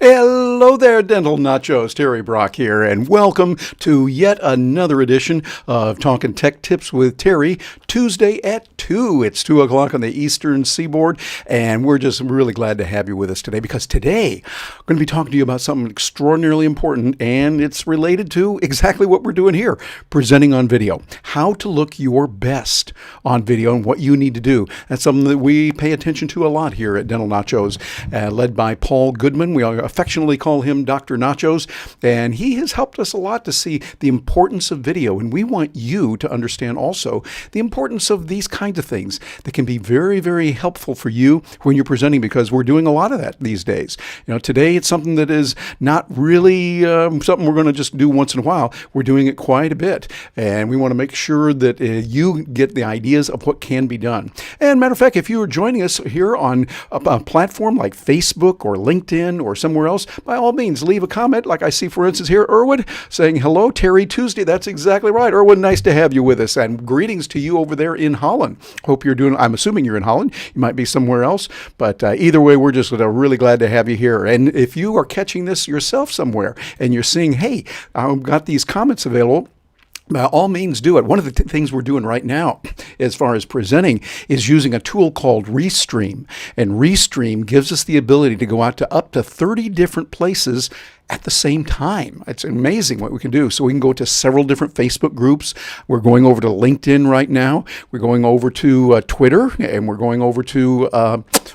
Hello there, Dental Nachos. Terry Brock here, and welcome to yet another edition of Talking Tech Tips with Terry, Tuesday at 2. It's 2 o'clock on the Eastern Seaboard, and we're just really glad to have you with us today, because today I'm going to be talking to you about something extraordinarily important, and it's related to exactly what we're doing here, presenting on video. How to look your best on video and what you need to do. That's something that we pay attention to a lot here at Dental Nachos, led by Paul Goodman. We affectionately call him Dr. Nachos, and he has helped us a lot to see the importance of video, and we want you to understand also the importance of these kinds of things that can be very, very helpful for you when you're presenting, because we're doing a lot of that these days. You know, today it's something that is not really something we're going to just do once in a while. We're doing it quite a bit, and we want to make sure that you get the ideas of what can be done. And matter of fact, if you are joining us here on a platform like Facebook or LinkedIn or somewhere else, by all means, leave a comment. Like I see, for instance, here, Irwin saying, hello, Terry Tuesday. That's exactly right. Irwin, nice to have you with us. And greetings to you over there in Holland. Hope you're doing, I'm assuming you're in Holland. You might be somewhere else. But either way, we're just really glad to have you here. And if you are catching this yourself somewhere and you're seeing, hey, I've got these comments available, by all means, do it. One of the things we're doing right now, as far as presenting, is using a tool called Restream. And Restream gives us the ability to go out to up to 30 different places at the same time. It's amazing what we can do. So we can go to several different Facebook groups. We're going over to LinkedIn right now. We're going over to Twitter, and we're going over to,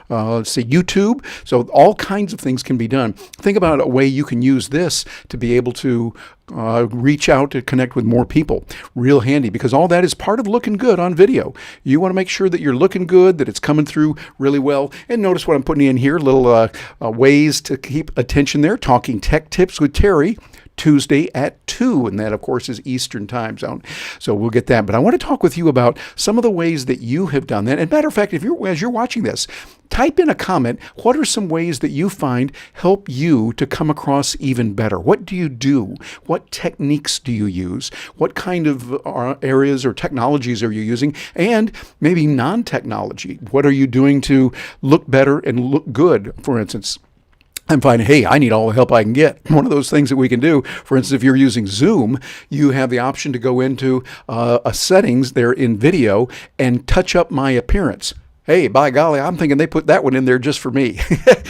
let's see, YouTube. So all kinds of things can be done. Think about a way you can use this to be able to reach out to connect with more people. Real handy, because all that is part of looking good on video. You want to make sure that you're looking good, that it's coming through really well. And notice what I'm putting in here, little ways to keep attention there. Talking Tech Tips with Terry, Tuesday at 2, and that, of course, is Eastern Time Zone. So we'll get that. But I want to talk with you about some of the ways that you have done that. And matter of fact, as you're watching this, type in a comment. What are some ways that you find help you to come across even better? What do you do? What techniques do you use? What kind of areas or technologies are you using? And maybe non-technology. What are you doing to look better and look good, for instance? I'm finding, hey, I need all the help I can get. One of those things that we can do, for instance, if you're using Zoom, you have the option to go into a settings there in video and touch up my appearance. Hey, by golly, I'm thinking they put that one in there just for me,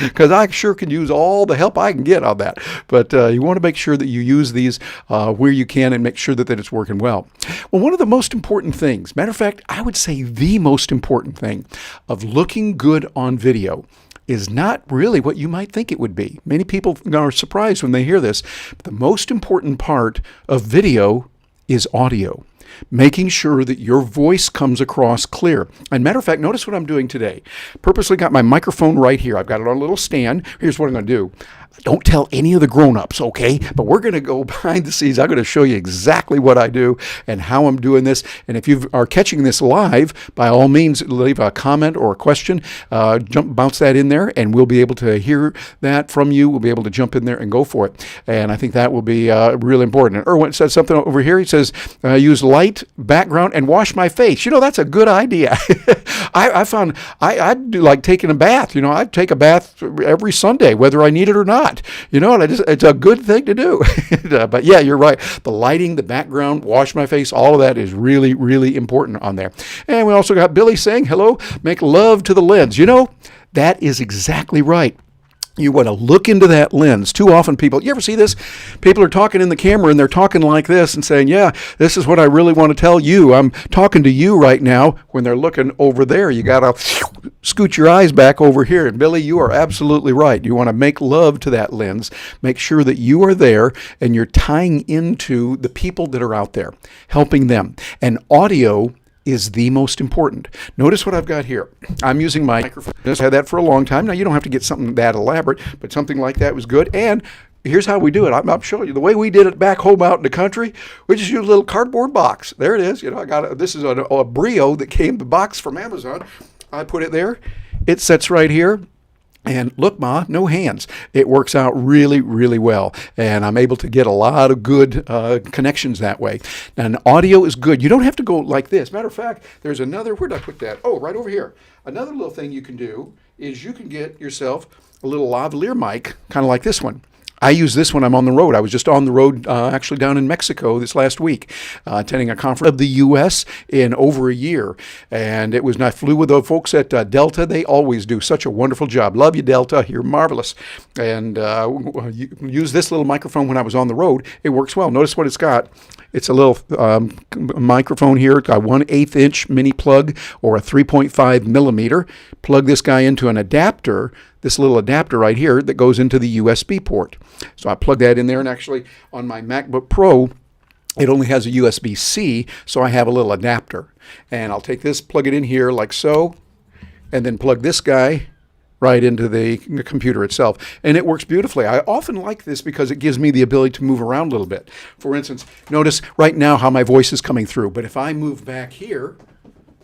because I sure can use all the help I can get on that. But you want to make sure that you use these where you can and make sure that it's working well. Well, one of the most important things, matter of fact, I would say the most important thing of looking good on video is not really what you might think it would be. Many people are surprised when they hear this. But the most important part of video is audio. Making sure that your voice comes across clear. And matter of fact, notice what I'm doing today. Purposely got my microphone right here. I've got it on a little stand. Here's what I'm going to do. Don't tell any of the grown-ups, okay? But we're going to go behind the scenes. I'm going to show you exactly what I do and how I'm doing this. And if you are catching this live, by all means, leave a comment or a question. Bounce that in there, and we'll be able to hear that from you. We'll be able to jump in there and go for it. And I think that will be really important. And Irwin says something over here. He says, use light background and wash my face. You know, that's a good idea. I found I do like taking a bath. You know, I take a bath every Sunday, whether I need it or not. You know, and it's a good thing to do. But yeah, you're right. The lighting, the background, wash my face, all of that is really, really important on there. And we also got Billy saying, hello, make love to the lens. You know, that is exactly right. You want to look into that lens. Too often you ever see this? People are talking in the camera and they're talking like this and saying, yeah, this is what I really want to tell you. I'm talking to you right now, when they're looking over there. You got to scoot your eyes back over here. And Billy, you are absolutely right. You want to make love to that lens. Make sure that you are there and you're tying into the people that are out there, helping them. And audio is the most important. Notice what I've got here. I'm using my microphone. I've had that for a long time. Now, you don't have to get something that elaborate, but something like that was good. And here's how we do it. I'm showing you the way we did it back home out in the country. We just used a little cardboard box. There it is. You know, this is a Brio that came, the box from Amazon. I put it there. It sits right here. And look, Ma, no hands. It works out really, really well. And I'm able to get a lot of good connections that way. And audio is good. You don't have to go like this. Matter of fact, there's another, where did I put that? Oh, right over here. Another little thing you can do is you can get yourself a little lavalier mic, kind of like this one. I use this when I'm on the road. I was just on the road actually down in Mexico this last week, attending a conference of the U.S. in over a year. And I flew with the folks at Delta. They always do such a wonderful job. Love you, Delta. You're marvelous. And use this little microphone when I was on the road. It works well. Notice what it's got. It's a little microphone here. It's got 1/8 inch mini plug or a 3.5 millimeter. Plug this guy into an adapter, this little adapter right here that goes into the USB port. So I plug that in there, and actually on my MacBook Pro, it only has a USB-C, so I have a little adapter. And I'll take this, plug it in here like so, and then plug this guy right into the computer itself. And it works beautifully. I often like this because it gives me the ability to move around a little bit. For instance, notice right now how my voice is coming through. But if I move back here,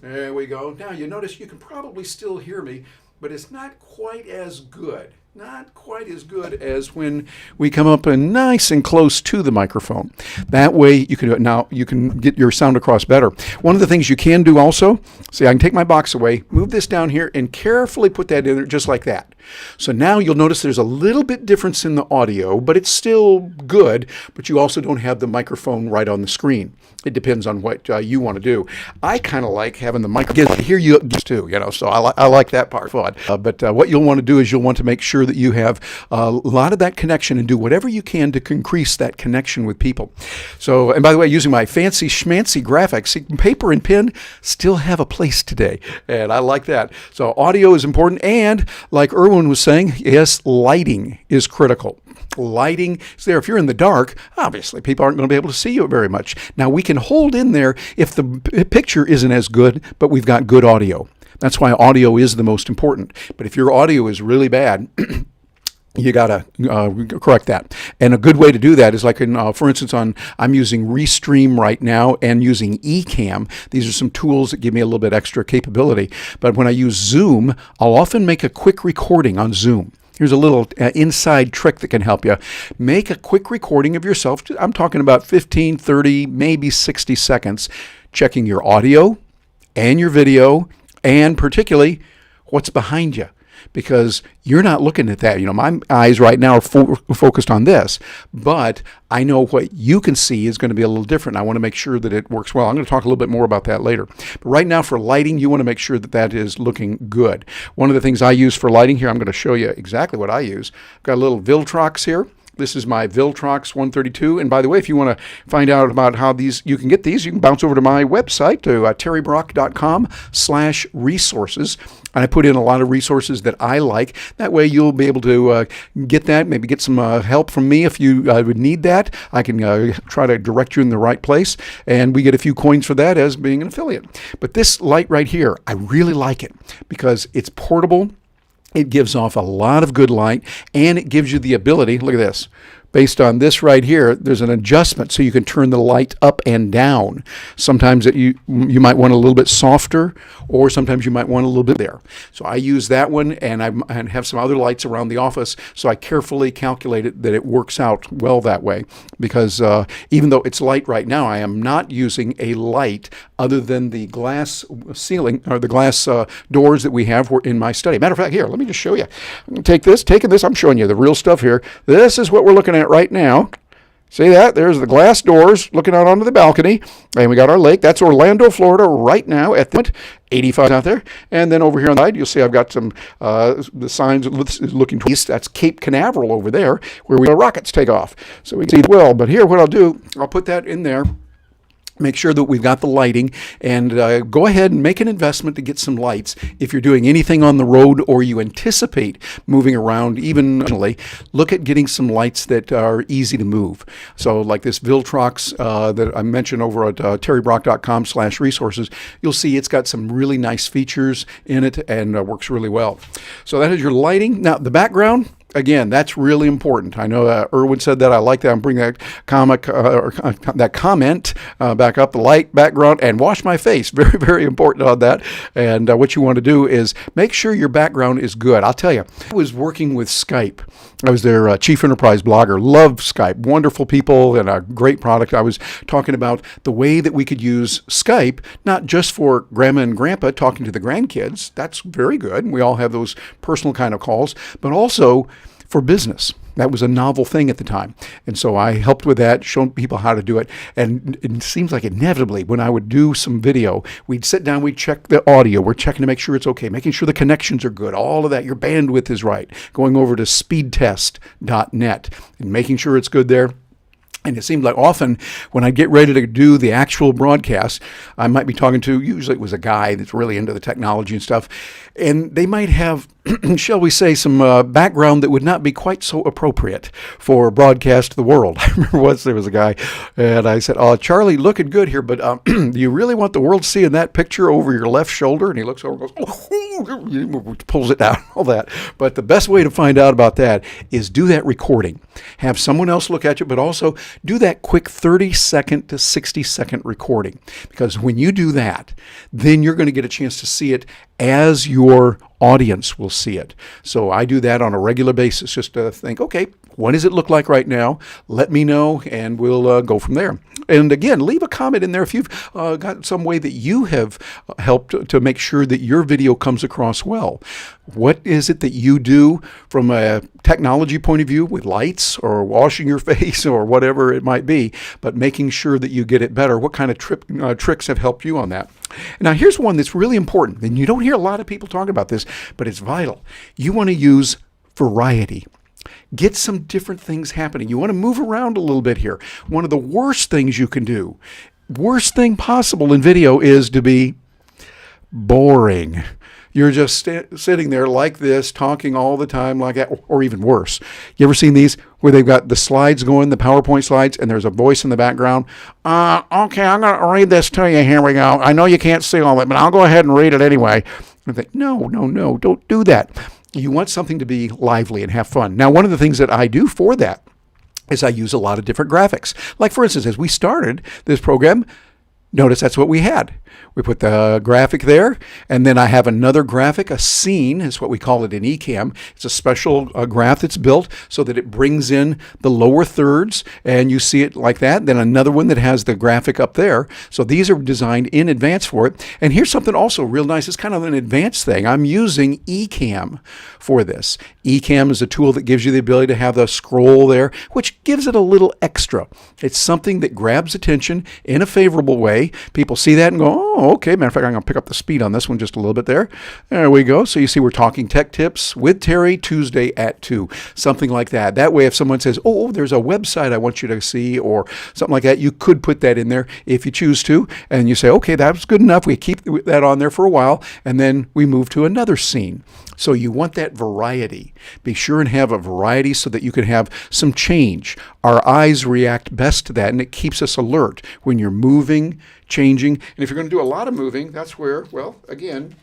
there we go. Now you notice you can probably still hear me, but it's not quite as good. Not quite as good as when we come up and nice and close to the microphone. That way you can get your sound across better. One of the things you can do also, see, I can take my box away, move this down here, and carefully put that in there just like that. So now you'll notice there's a little bit difference in the audio, but it's still good, but you also don't have the microphone right on the screen. It depends on what you want to do. I kind of like having the microphone hear you too, so I like that part. But what you'll want to do is you'll want to make sure that you have a lot of that connection and do whatever you can to increase that connection with people. So, and by the way, using my fancy schmancy graphics, paper and pen still have a place today, and I like that. So audio is important, and like Erwin was saying, yes, lighting is critical. Lighting is there. If you're in the dark, obviously people aren't going to be able to see you very much. Now we can hold in there if the picture isn't as good, but we've got good audio. That's why audio is the most important. But if your audio is really bad, you got to correct that. And a good way to do that is like, for instance, I'm using Restream right now and using Ecamm. These are some tools that give me a little bit extra capability. But when I use Zoom, I'll often make a quick recording on Zoom. Here's a little inside trick that can help you. Make a quick recording of yourself. I'm talking about 15, 30, maybe 60 seconds, checking your audio and your video, and particularly what's behind you. Because you're not looking at that. My eyes right now are focused on this, but I know what you can see is going to be a little different. I want to make sure that it works well. I'm going to talk a little bit more about that later. But right now for lighting, you want to make sure that that is looking good. One of the things I use for lighting here, I'm going to show you exactly what I use. I've got a little Viltrox here. This is my Viltrox 132. And by the way, if you want to find out about how you can get these, you can bounce over to my website to terrybrock.com/resources. And I put in a lot of resources that I like. That way you'll be able to get that, maybe get some help from me if you would need that. I can try to direct you in the right place. And we get a few coins for that as being an affiliate. But this light right here, I really like it because it's portable. It gives off a lot of good light, and it gives you the ability, look at this, based on this right here, there's an adjustment so you can turn the light up and down. Sometimes you might want a little bit softer, or sometimes you might want a little bit there. So I use that one, and I have some other lights around the office, so I carefully calculated that it works out well that way. Because even though it's light right now, I am not using a light other than the glass ceiling, or the glass doors that we have in my study. Matter of fact, here, let me just show you. I'm going to taking this, I'm showing you the real stuff here. This is what we're looking at right now. See that? There's the glass doors looking out onto the balcony. And we got our lake. That's Orlando, Florida right now at the moment. 85 out there. And then over here on the side, you'll see I've got some the signs looking to east. That's Cape Canaveral over there where the rockets take off. So we can see well. But here, what I'll do, I'll put that in there. Make sure that we've got the lighting, and go ahead and make an investment to get some lights. If you're doing anything on the road or you anticipate moving around, even look at getting some lights that are easy to move. So like this Viltrox that I mentioned over at terrybrock.com/resources, you'll see it's got some really nice features in it and works really well. So that is your lighting. Now the background, Again, that's really important. I know Erwin said that. I like that. I'm bringing that comment back up, the light background, and wash my face. Very, very important on that. And what you want to do is make sure your background is good. I'll tell you, I was working with Skype. I was their chief enterprise blogger. Love Skype. Wonderful people and a great product. I was talking about the way that we could use Skype, not just for grandma and grandpa talking to the grandkids. That's very good. We all have those personal kind of calls, but also for business. That was a novel thing at the time. And so I helped with that, showing people how to do it. And it seems like inevitably when I would do some video, we'd sit down, we'd check the audio. We're checking to make sure it's okay, making sure the connections are good, all of that. Your bandwidth is right. Going over to speedtest.net and making sure it's good there. And it seemed like often when I get ready to do the actual broadcast, I might be talking to, usually it was a guy that's really into the technology and stuff, and they might have, shall we say, some background that would not be quite so appropriate for broadcast to the world. I remember once there was a guy, and I said, "Oh, Charlie, looking good here, but do you really want the world seeing that picture over your left shoulder?" And he looks over and goes, "Oh," pulls it down, all that. But the best way to find out about that is do that recording. Have someone else look at you, but also do that quick 30-second to 60-second recording. Because when you do that, then you're going to get a chance to see it as your audience will see it. So I do that on a regular basis, just to think, okay, what does it look like right now? Let me know, and we'll go from there. And again, leave a comment in there if you've got some way that you have helped to make sure that your video comes across well. What is it that you do from a technology point of view with lights or washing your face or whatever it might be, but making sure that you get it better? What kind of tricks have helped you on that? Now, here's one that's really important, and you don't hear a lot of people talk about this, but it's vital. You want to use variety. Get some different things happening. You want to move around a little bit here. One of the worst things you can do, worst thing possible in video, is to be boring. You're just sitting there like this, talking all the time like that, or even worse. You ever seen these where they've got the slides going, the PowerPoint slides, and there's a voice in the background? Okay, I'm going to read this to you. Here we go. I know you can't see all of it, but I'll go ahead and read it anyway. I think, no, don't do that. You want something to be lively and have fun. Now, one of the things that I do for that is I use a lot of different graphics. Like, for instance, as we started this program, notice that's what we had. We put the graphic there, and then I have another graphic, a scene is what we call it in Ecamm. It's a special graph that's built so that it brings in the lower thirds, and you see it like that. Then another one that has the graphic up there. So these are designed in advance for it. And here's something also real nice. It's kind of an advanced thing. I'm using Ecamm for this. Ecamm is a tool that gives you the ability to have the scroll there, which gives it a little extra. It's something that grabs attention in a favorable way. People see that and go, oh, okay. Matter of fact, I'm going to pick up the speed on this one just a little bit there. There we go. So you see we're talking tech tips with Terry Tuesday at 2. Something like that. That way if someone says, oh, there's a website I want you to see or something like that, you could put that in there if you choose to. And you say, okay, that's good enough. We keep that on there for a while. And then we move to another scene. So you want that variety. Be sure and have a variety so that you can have some change. Our eyes react best to that, and it keeps us alert when you're moving, changing. And if you're going to do a lot of moving, that's where, well, again,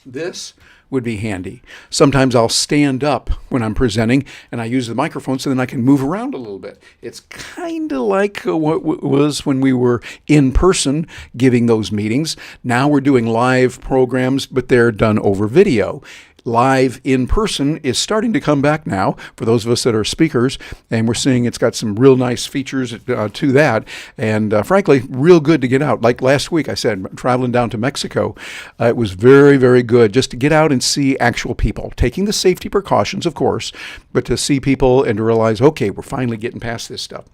this would be handy. Sometimes I'll stand up when I'm presenting, and I use the microphone so then I can move around a little bit. It's kind of like what was when we were in person giving those meetings. Now we're doing live programs, but they're done over video. Live in person is starting to come back now for those of us that are speakers, and we're seeing it's got some real nice features to that, and frankly, real good to get out. Like last week, I said, traveling down to Mexico, it was very, very good just to get out and see actual people, taking the safety precautions, of course, but to see people and to realize, okay, we're finally getting past this stuff.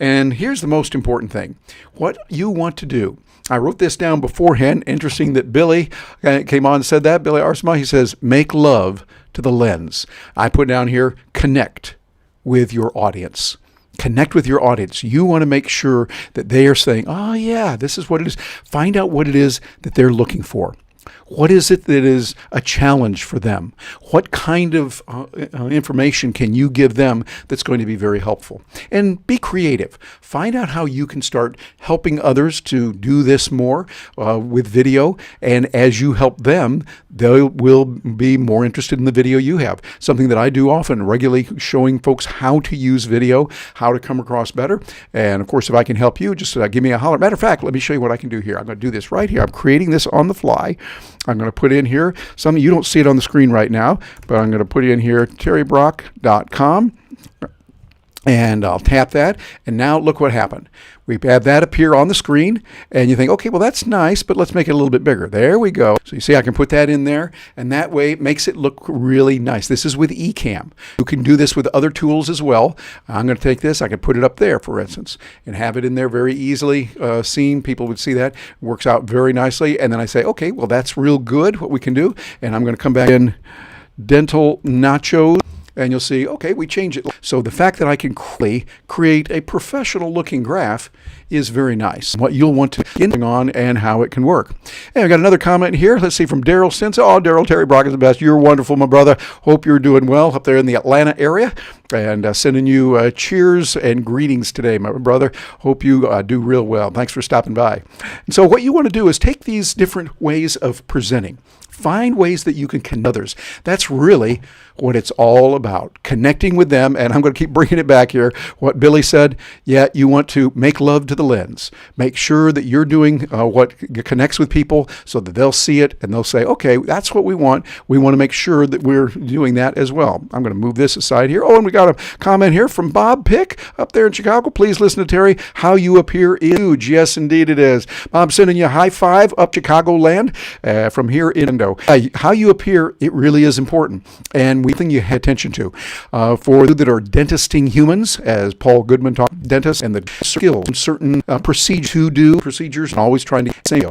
And here's the most important thing. What you want to do. I wrote this down beforehand. Interesting that Billy came on and said that. Billy Arsma, he says, make love to the lens. I put down here, connect with your audience. Connect with your audience. You want to make sure that they are saying, oh, yeah, this is what it is. Find out what it is that they're looking for. What is it that is a challenge for them? What kind of information can you give them that's going to be very helpful? And be creative. Find out how you can start helping others to do this more with video. And as you help them, they will be more interested in the video you have. Something that I do often, regularly showing folks how to use video, how to come across better. And of course, if I can help you, just give me a holler. Matter of fact, let me show you what I can do here. I'm going to do this right here. I'm creating this on the fly. I'm going to put in here something. You don't see it on the screen right now, but I'm going to put in here terrybrock.com. And I'll tap that, and now look what happened. We have that appear on the screen, and you think, okay, well, that's nice, but let's make it a little bit bigger. There we go. So you see I can put that in there, and that way it makes it look really nice. This is with Ecamm. You can do this with other tools as well. I'm going to take this. I can put it up there, for instance, and have it in there very easily seen. People would see that. It works out very nicely, and then I say, okay, well, that's real good, what we can do, and I'm going to come back in Dental Nachos. And you'll see, okay, we change it. So the fact that I can create a professional looking graph is very nice. What you'll want to get on and how it can work. And I got another comment here. Let's see, from Daryl Stinson. Oh, Daryl, Terry Brock is the best. You're wonderful, my brother. Hope you're doing well up there in the Atlanta area. And sending you cheers and greetings today, my brother. Hope you do real well. Thanks for stopping by. And so what you want to do is take these different ways of presenting. Find ways that you can connect others. That's really what it's all about, connecting with them. And I'm going to keep bringing it back here. What Billy said, yeah, you want to make love to the lens. Make sure that you're doing what connects with people so that they'll see it and they'll say, okay, that's what we want. We want to make sure that we're doing that as well. I'm going to move this aside here. Oh, and we got a comment here from Bob Pick up there in Chicago. Please listen to Terry. How you appear is huge. Yes, indeed it is. Bob sending you a high five up Chicagoland from here in Indo. How you appear, it really is important, and we think you pay attention to. For those that are dentisting humans, as Paul Goodman talked, dentists, and the skills, certain procedures, and always trying to say,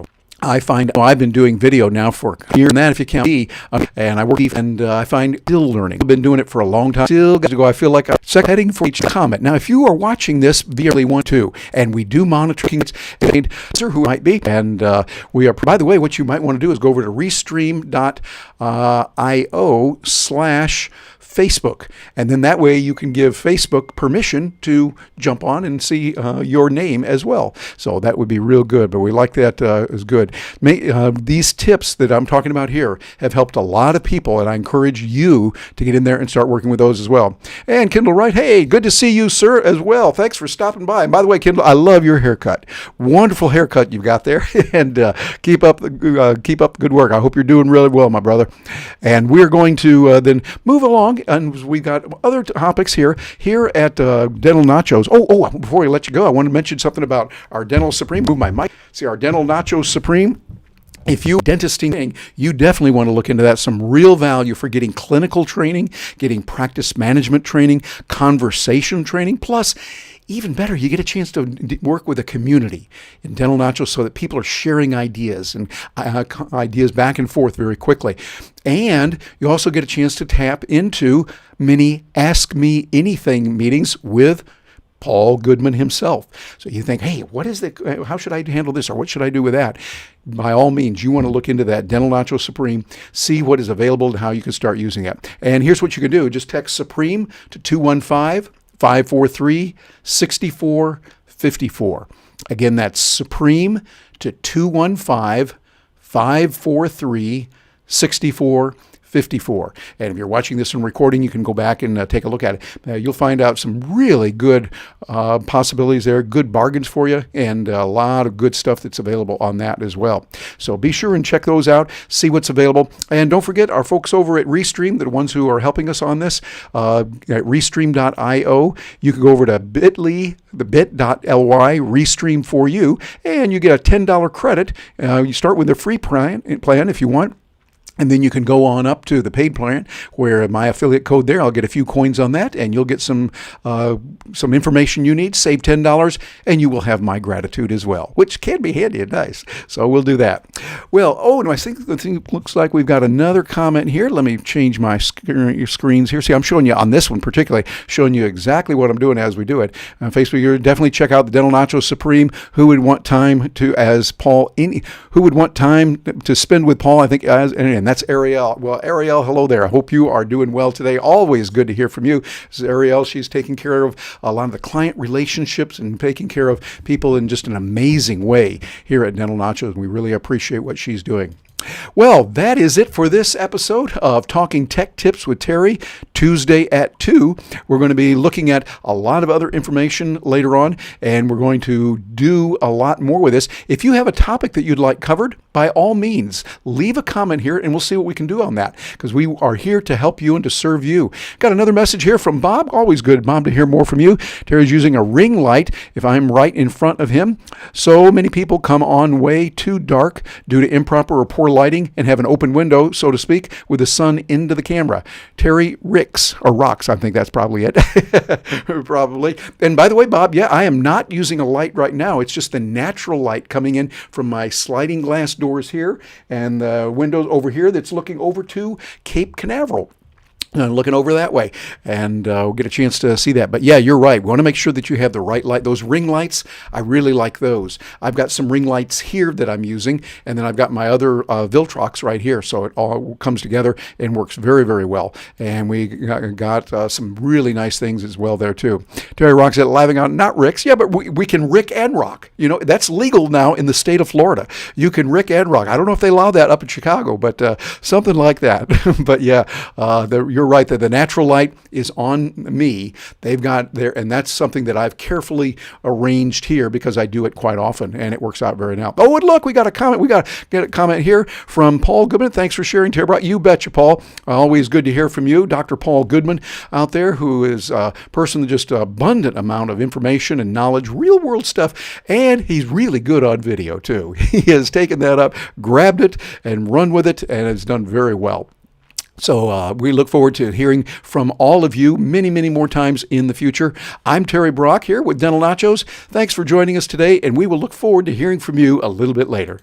I find I've been doing video now for a year and that, if you count me, and I work, and I find still learning. I've been doing it for a long time. Still got to go. I feel like I'm heading for each comment. Now, if you are watching this via want to, and we do monitor who might be, and we are. By the way, what you might want to do is go over to Restream.io/Facebook, and then that way you can give Facebook permission to jump on and see your name as well. So that would be real good, but we like that as good. These tips that I'm talking about here have helped a lot of people, and I encourage you to get in there and start working with those as well. And Kendall Wright, hey, good to see you, sir, as well. Thanks for stopping by. And by the way, Kendall, I love your haircut. Wonderful haircut you've got there, and keep up the good work. I hope you're doing really well, my brother. And we're going to then move along, and we got other topics here at Dental Nachos. Oh, before we let you go, I want to mention something about our Dental Supreme. Move my mic. See, our Dental Nachos Supreme. If you dentisting, you definitely want to look into that. Some real value for getting clinical training, getting practice management training, conversation training, plus even better, you get a chance to work with a community in Dental Nachos so that people are sharing ideas and ideas back and forth very quickly. And you also get a chance to tap into many Ask Me Anything meetings with Paul Goodman himself. So you think, hey, how should I handle this, or what should I do with that? By all means, you want to look into that Dental Nachos Supreme, see what is available and how you can start using it. And here's what you can do. Just text Supreme to 215-543-6454. Again, that's Supreme to 215-543-6454. And if you're watching this in recording, you can go back and take a look at it. You'll find out some really good possibilities there, good bargains for you, and a lot of good stuff that's available on that as well. So be sure and check those out, see what's available. And don't forget our folks over at Restream, the ones who are helping us on this, at Restream.io. You can go over to bit.ly, Restream for you, and you get a $10 credit. You start with the free plan if you want. And then you can go on up to the paid plan where my affiliate code there, I'll get a few coins on that, and you'll get some information you need, save $10, and you will have my gratitude as well, which can be handy and nice. So we'll do that. Well, and I think the thing looks like we've got another comment here. Let me change my screens here. See, I'm showing you on this one particularly, showing you exactly what I'm doing as we do it. On Facebook, you definitely check out the Dental Nacho Supreme. Who would want time to spend with Paul? I think and that's Ariel. Well, Ariel, hello there. I hope you are doing well today. Always good to hear from you. This is Ariel. She's taking care of a lot of the client relationships and taking care of people in just an amazing way here at Dental Nachos. We really appreciate what she's doing. Well, that is it for this episode of Talking Tech Tips with Terry, Tuesday at 2. We're going to be looking at a lot of other information later on, and we're going to do a lot more with this. If you have a topic that you'd like covered, by all means, leave a comment here, and we'll see what we can do on that, because we are here to help you and to serve you. Got another message here from Bob. Always good, Bob, to hear more from you. Terry's using a ring light if I'm right in front of him. So many people come on way too dark due to improper or poor lighting and have an open window, so to speak, with the sun into the camera. Terry rocks, I think that's probably it. Probably. And by the way, Bob, yeah, I am not using a light right now. It's just the natural light coming in from my sliding glass doors here and the windows over here that's looking over to Cape Canaveral. Looking over that way, and we'll get a chance to see that. But yeah, you're right. We want to make sure that you have the right light. Those ring lights, I really like those. I've got some ring lights here that I'm using, and then I've got my other Viltrox right here. So it all comes together and works very, very well. And we got some really nice things as well there too. Terry rocks at Laughing Out, not Ricks. Yeah, but we can Rick and rock. You know, that's legal now in the state of Florida. You can Rick and rock. I don't know if they allow that up in Chicago, but something like that. But yeah, you're right that the natural light is on me. They've got there, and that's something that I've carefully arranged here because I do it quite often, and it works out very well. Oh, and look, we got a comment. We got to get a comment here from Paul Goodman. Thanks for sharing, Terry. You betcha, Paul. Always good to hear from you, Dr. Paul Goodman out there, who is a person with just an abundant amount of information and knowledge, real world stuff, and he's really good on video too. He has taken that up, grabbed it, and run with it, and has done very well. So we look forward to hearing from all of you many, many more times in the future. I'm Terry Brock here with Dental Nachos. Thanks for joining us today, and we will look forward to hearing from you a little bit later.